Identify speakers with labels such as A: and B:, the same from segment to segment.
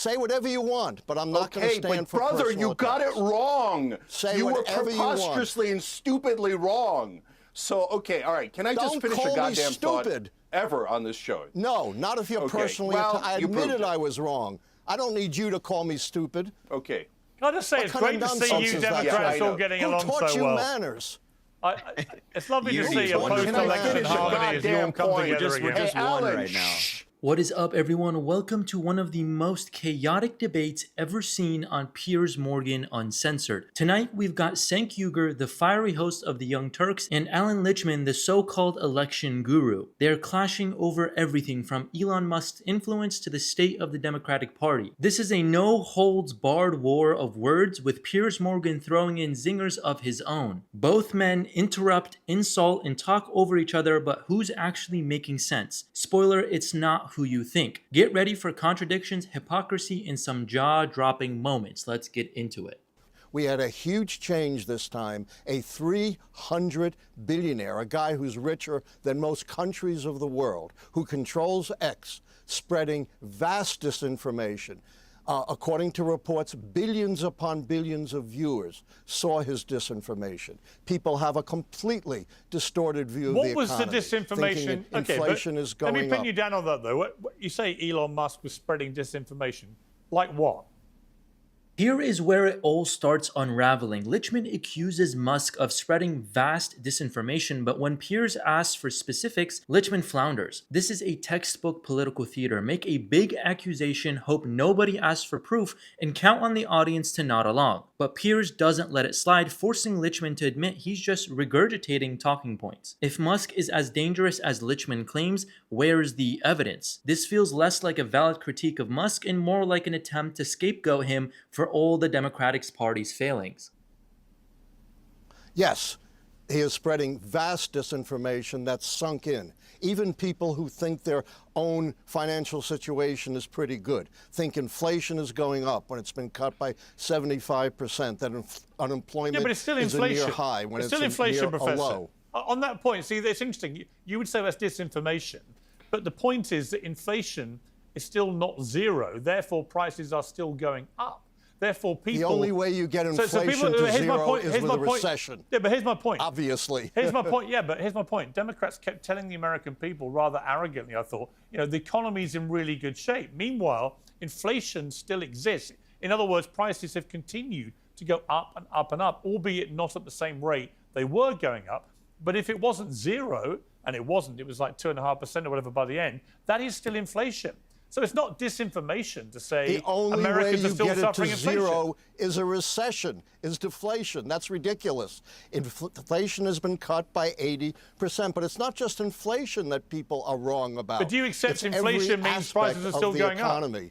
A: Say whatever you want, but I'm not going to stand for
B: brother,
A: personal
B: you got it
A: attacks.
B: wrong.
A: Say
B: you were
A: whatever you want.
B: preposterously and stupidly wrong. So, okay, all right. Can I just finish a goddamn thought ever on this show?
A: No, not if you're personally attacked. I admitted I was wrong. I don't need you to call me stupid.
B: Okay.
C: Can I just say, it's great to see you Democrats all getting along so well.
A: Who taught you manners?
C: It's lovely to see a post-election harmony as you all come together again.
B: Hey, Allan, right now.
D: What is up, everyone? Welcome to one of the most chaotic debates ever seen on Piers Morgan Uncensored. Tonight, we've got Cenk Uygur, the fiery host of The Young Turks, and Allan Lichtman, the so-called election guru. They're clashing over everything from Elon Musk's influence to the state of the Democratic Party. This is a no-holds-barred war of words, with Piers Morgan throwing in zingers of his own. Both men interrupt, insult, and talk over each other, but who's actually making sense? Spoiler, it's not who you think. Get ready for contradictions, hypocrisy, and some jaw-dropping moments. Let's get into it.
A: We had a huge change this time, a 300 billionaire, a guy who's richer than most countries of the world, who controls X, spreading vast disinformation. According to reports, billions upon billions of viewers saw his disinformation. People have a completely distorted view of the economy.
C: What was the disinformation?
A: Inflation is going up.
C: Let me pin you down on that, though. You say Elon Musk was spreading disinformation. Like what?
D: Here is where it all starts unraveling. Lichtman accuses Musk of spreading vast disinformation, but when Piers asks for specifics, Lichtman flounders. This is a textbook political theater. Make a big accusation, hope nobody asks for proof, and count on the audience to nod along. But Piers doesn't let it slide, forcing Lichtman to admit he's just regurgitating talking points. If Musk is as dangerous as Lichtman claims, where's the evidence? This feels less like a valid critique of Musk and more like an attempt to scapegoat him for all the Democratic Party's failings.
A: Yes, he is spreading vast disinformation that's sunk in. Even people who think their own financial situation is pretty good think inflation is going up when it's been cut by 75%, that unemployment
C: but it's still
A: is
C: inflation.
A: a near high when it's
C: still inflation,
A: near
C: Professor.
A: a low.
C: On that point, see, it's interesting. You would say that's disinformation, but the point is that inflation is still not zero. Therefore, prices are still going up. Therefore, people...
A: The only way you get inflation to zero is with a recession.
C: Yeah, but here's my point.
A: Obviously.
C: Here's my point. Yeah, but here's my point. Democrats kept telling the American people rather arrogantly, I thought, the economy's in really good shape. Meanwhile, inflation still exists. In other words, prices have continued to go up and up and up, albeit not at the same rate they were going up. But if it wasn't zero, and it wasn't, it was like 2.5% or whatever by the end, that is still inflation. So it's not disinformation to say Americans are still suffering inflation.
A: The only way you get it to zero is a recession, is deflation. That's ridiculous. Inflation has been cut by 80%, but it's not just inflation that people are wrong about.
C: But do you accept inflation means prices are still going up? Do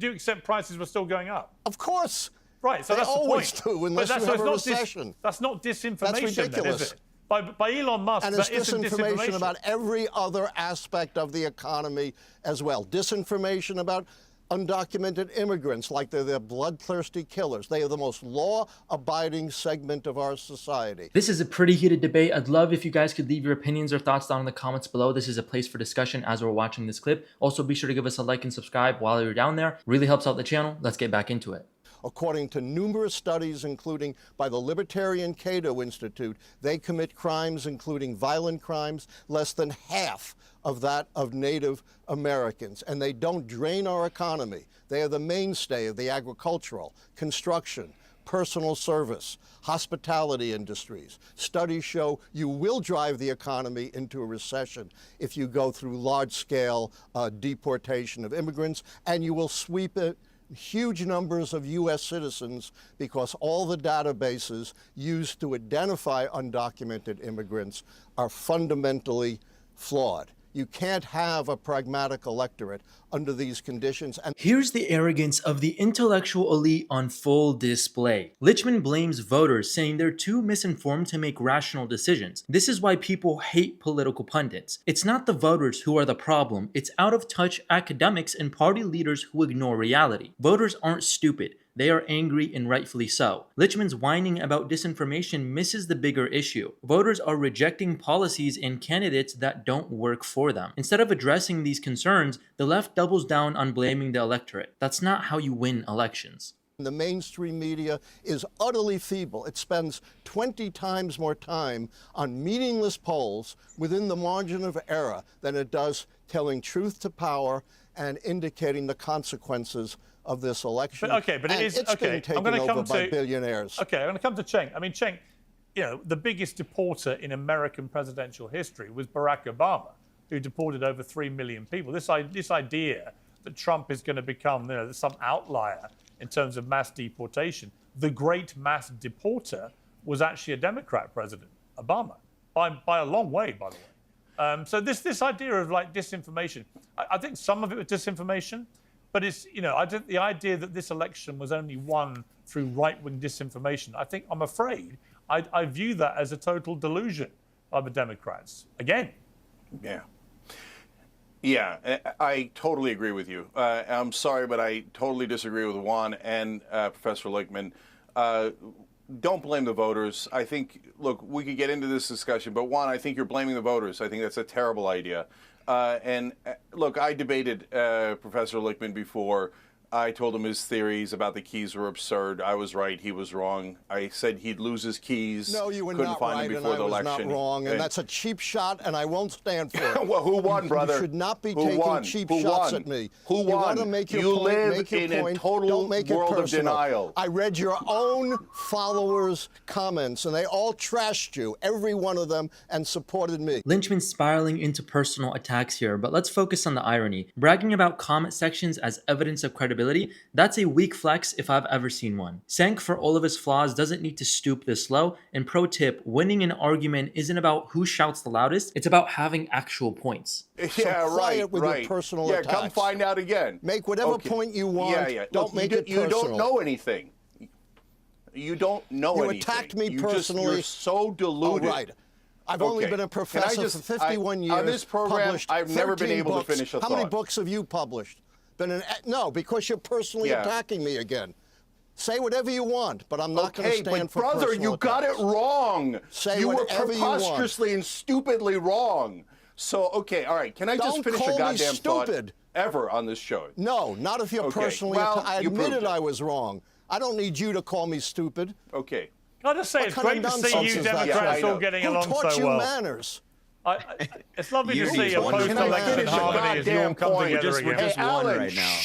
C: you accept prices were still going up?
A: Of course.
C: Right, so that's the point.
A: They always do, unless you have a recession.
C: That's not disinformation,
A: that's ridiculous.
C: Then, is it? By Elon Musk,
A: and
C: that
A: it's
C: isn't
A: disinformation about every other aspect of the economy as well. Disinformation about undocumented immigrants, like they're the bloodthirsty killers. They are the most law-abiding segment of our society.
D: This is a pretty heated debate. I'd love if you guys could leave your opinions or thoughts down in the comments below. This is a place for discussion as we're watching this clip. Also, be sure to give us a like and subscribe while you're down there. Really helps out the channel. Let's get back into it.
A: According to numerous studies, including by the Libertarian Cato Institute, they commit crimes, including violent crimes, less than half of that of Native Americans. And they don't drain our economy. They are the mainstay of the agricultural, construction, personal service, hospitality industries. Studies show you will drive the economy into a recession if you go through large-scale deportation of immigrants, and you will sweep it huge numbers of U.S. citizens because all the databases used to identify undocumented immigrants are fundamentally flawed. You can't have a pragmatic electorate under these conditions. And
D: here's the arrogance of the intellectual elite on full display. Lichtman blames voters, saying they're too misinformed to make rational decisions. This is why people hate political pundits. It's not the voters who are the problem. It's out-of-touch academics and party leaders who ignore reality. Voters aren't stupid. They are angry and rightfully so. Lichtman's whining about disinformation misses the bigger issue. Voters are rejecting policies and candidates that don't work for them. Instead of addressing these concerns, the left doubles down on blaming the electorate. That's not how you win elections.
A: The mainstream media is utterly feeble. It spends 20 times more time on meaningless polls within the margin of error than it does telling truth to power and indicating the consequences of this election.
C: But it is
A: it's
C: okay.
A: being taken over by billionaires.
C: Okay, I'm going to come to Cenk. I mean, Cenk, you know, the biggest deporter in American presidential history was Barack Obama, who deported over 3 million people. This idea that Trump is going to become, you know, some outlier in terms of mass deportation. The great mass deporter was actually a Democrat president, Obama, by a long way, by the way. So this idea of like disinformation, I think some of it was disinformation, but it's, you know, I think the idea that this election was only won through right-wing disinformation, I'm afraid, I view that as a total delusion by the Democrats. Again.
B: Yeah. Yeah, I totally agree with you. I'm sorry, but I totally disagree with Juan and Professor Lichtman. Don't blame the voters. I think, look, we could get into this discussion, but Juan, I think you're blaming the voters. I think that's a terrible idea. And look, I debated Professor Lichtman before. I told him his theories about the keys were absurd. I was right. He was wrong. I said he'd lose his keys.
A: No, you were
B: Couldn't
A: not
B: find
A: right,
B: him before
A: and
B: the
A: I was
B: election.
A: not wrong, and that's a cheap shot, and I won't stand for it.
B: Well, who won, brother?
A: You should not be
B: Who
A: taking
B: won?
A: cheap
B: Who
A: shots
B: won?
A: at me.
B: Who won?
A: You want to make your
B: You
A: point,
B: live
A: make your
B: in
A: point.
B: a total
A: Don't make
B: world
A: it
B: of
A: personal.
B: denial.
A: I read your own followers' comments, and they all trashed you, every one of them, and supported me.
D: Lichtman's spiraling into personal attacks here, but let's focus on the irony. Bragging about comment sections as evidence of credibility, that's a weak flex if I've ever seen one. Cenk, for all of his flaws, doesn't need to stoop this low. And pro tip, winning an argument isn't about who shouts the loudest, it's about having actual points.
B: Yeah,
A: so
B: right,
A: with
B: right.
A: Your personal
B: yeah,
A: attacks.
B: Come find out again.
A: Make whatever point you want.
B: Yeah, yeah.
A: Don't
B: Look,
A: make it personal.
B: You don't know anything. You don't know anything.
A: You attacked me personally.
B: You're so deluded.
A: Oh, right. I've only been a professor for 51 years.
B: On this program, I've never been able to finish a thought.
A: How many books have you published? No, because you're personally attacking me again. Say whatever you want, but I'm not going to stand for
B: brother,
A: personal
B: you got it wrong.
A: Say
B: you were
A: whatever you want.
B: preposterously and stupidly wrong. So, okay, all right. Can I just finish a goddamn thought ever on this show?
A: No, not if you're personally I admitted I was wrong. I don't need you to call me stupid.
B: Okay.
C: Can I just say, it's great to see you Democrats all getting along so well.
A: Who taught you manners?
C: It's lovely to see a post-election harmony as you all come together again.
E: We're just one right now.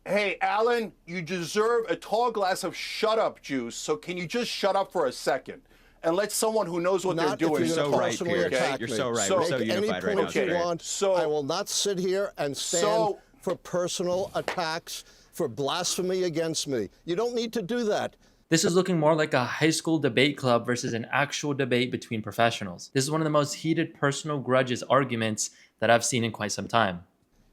B: Hey, Allan, you deserve a tall glass of shut-up juice, so can you just shut up for a second and let someone who knows what they're doing...
E: You're so right, Piers. You're so right. We're so unified right now.
A: Make any point you want. I will not sit here and stand for personal attacks, for blasphemy against me. You don't need to do that.
D: This is looking more like a high school debate club versus an actual debate between professionals. This is one of the most heated personal grudges arguments that I've seen in quite some time.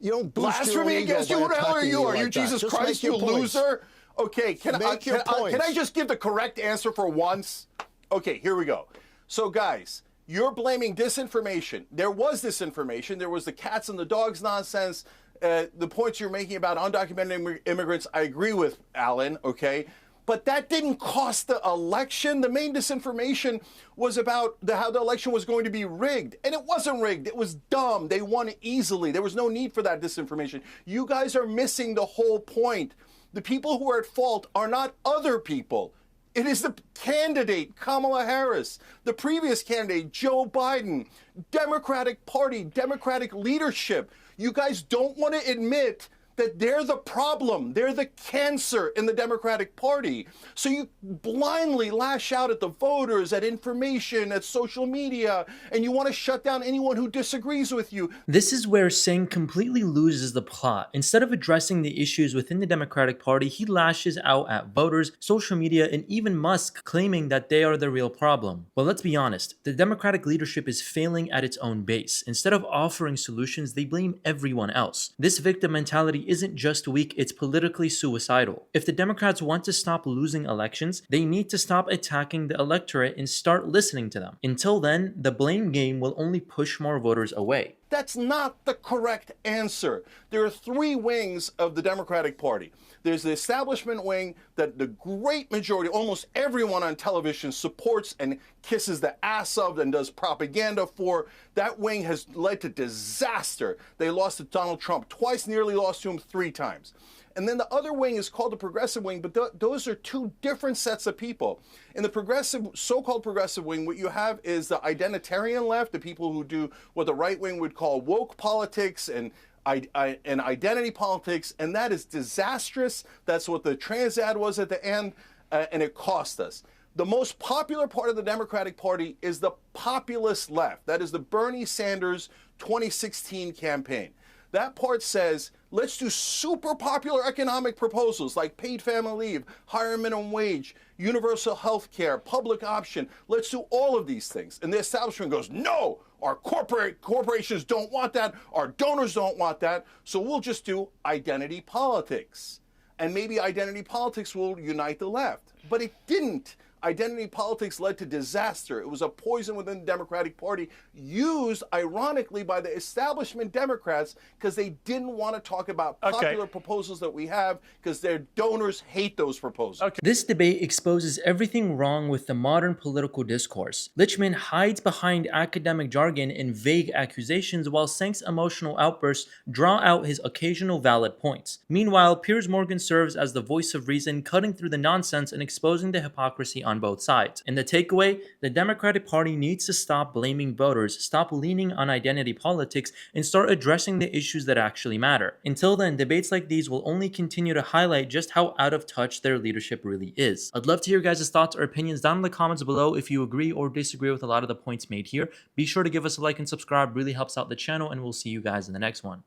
A: You don't
B: blasphemy against you? Who the hell are you? Are you Jesus Christ, you loser? Okay, can I just give the correct answer for once? Okay, here we go. So, guys, you're blaming disinformation. There was disinformation. There was the cats and the dogs nonsense. The points you're making about undocumented immigrants, I agree with, Allan, okay? But that didn't cost the election. The main disinformation was about how the election was going to be rigged. And it wasn't rigged. It was dumb. They won easily. There was no need for that disinformation. You guys are missing the whole point. The people who are at fault are not other people. It is the candidate, Kamala Harris, the previous candidate, Joe Biden, Democratic Party, Democratic leadership. You guys don't want to admit that they're the problem. They're the cancer in the Democratic Party. So you blindly lash out at the voters, at information, at social media, and you want to shut down anyone who disagrees with you.
D: This is where Cenk completely loses the plot. Instead of addressing the issues within the Democratic Party, he lashes out at voters, social media, and even Musk, claiming that they are the real problem. Well, let's be honest. The Democratic leadership is failing at its own base. Instead of offering solutions, they blame everyone else. This victim mentality isn't just weak, it's politically suicidal. If the Democrats want to stop losing elections, they need to stop attacking the electorate and start listening to them. Until then, the blame game will only push more voters away.
B: That's not the correct answer. There are three wings of the Democratic Party. There's the establishment wing that the great majority, almost everyone on television supports and kisses the ass of and does propaganda for. That wing has led to disaster. They lost to Donald Trump twice, nearly lost to him 3 times. And then the other wing is called the progressive wing, but those are two different sets of people. In the progressive, so-called progressive wing, what you have is the identitarian left, the people who do what the right wing would call woke politics and identity politics, and that is disastrous. That's what the trans ad was at the end, and it cost us. The most popular part of the Democratic Party is the populist left. That is the Bernie Sanders 2016 campaign. That part says, let's do super popular economic proposals like paid family leave, higher minimum wage, universal health care, public option. Let's do all of these things. And the establishment goes, no, our corporations don't want that. Our donors don't want that. So we'll just do identity politics. And maybe identity politics will unite the left. But it didn't. Identity politics led to disaster. It was a poison within the Democratic Party, used ironically by the establishment Democrats because they didn't want to talk about popular proposals that we have because their donors hate those proposals.
D: This debate exposes everything wrong with the modern political discourse. Lichtman hides behind academic jargon and vague accusations while Cenk's emotional outbursts draw out his occasional valid points. Meanwhile, Piers Morgan serves as the voice of reason, cutting through the nonsense and exposing the hypocrisy on both sides. And the takeaway, the Democratic Party needs to stop blaming voters, stop leaning on identity politics, and start addressing the issues that actually matter. Until then, debates like these will only continue to highlight just how out of touch their leadership really is. I'd love to hear your guys' thoughts or opinions down in the comments below. If you agree or disagree with a lot of the points made here, be sure to give us a like and subscribe, really helps out the channel, and we'll see you guys in the next one.